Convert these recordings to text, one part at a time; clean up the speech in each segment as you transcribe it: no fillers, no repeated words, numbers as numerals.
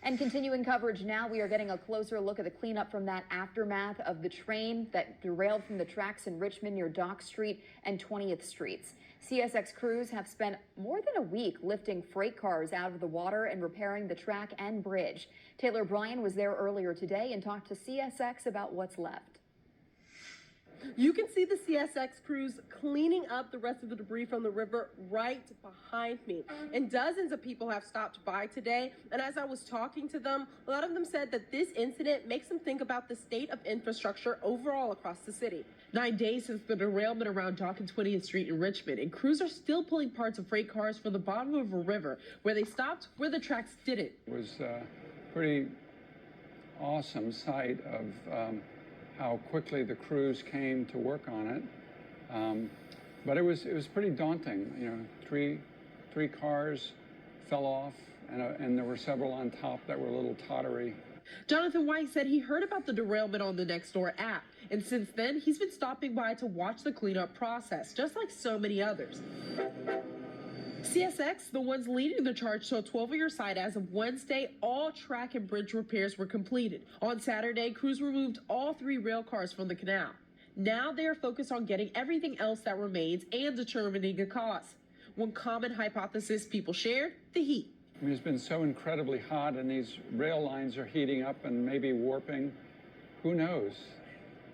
And continuing coverage now, we are getting a closer look at the cleanup from that aftermath of the train that derailed from the tracks in Richmond near Dock Street and 20th Streets. CSX crews have spent more than a week lifting freight cars out of the water and repairing the track and bridge. Taylor Bryan was there earlier today and talked to CSX about what's left. You can see the CSX crews cleaning up the rest of the debris from the river right behind me. And dozens of people have stopped by today. And as I was talking to them, a lot of them said that this incident makes them think about the state of infrastructure overall across the city. 9 days since the derailment around Dock and 20th Street in Richmond, and crews are still pulling parts of freight cars from the bottom of a river where they stopped, where the tracks didn't. It was a pretty awesome sight of how quickly the crews came to work on it, but it was pretty daunting. You know, three cars fell off, and there were several on top that were a little tottery. Jonathan White said he heard about the derailment on the Nextdoor app, and since then he's been stopping by to watch the cleanup process, just like so many others. CSX, the ones leading the charge to Ch12 on your side. As of Wednesday, all track and bridge repairs were completed. On Saturday, crews removed all 3 rail cars from the canal. Now they are focused on getting everything else that remains and determining a cause. One common hypothesis people shared, the heat. I mean, it's been so incredibly hot, and these rail lines are heating up and maybe warping. Who knows?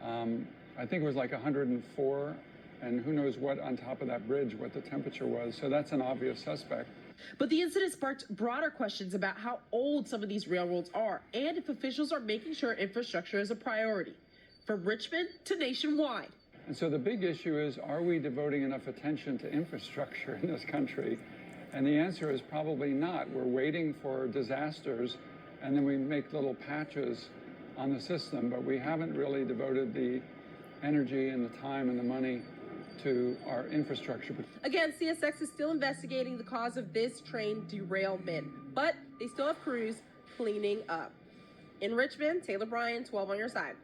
I think it was like 104. And who knows what on top of that bridge, what the temperature was. So that's an obvious suspect. But the incident sparked broader questions about how old some of these railroads are and if officials are making sure infrastructure is a priority, from Richmond to nationwide. And so the big issue is, are we devoting enough attention to infrastructure in this country? And the answer is probably not. We're waiting for disasters, and then we make little patches on the system, but we haven't really devoted the energy and the time and the money to our infrastructure. Again, CSX is still investigating the cause of this train derailment, but they still have crews cleaning up. In Richmond, Taylor Bryan, 12 on your side.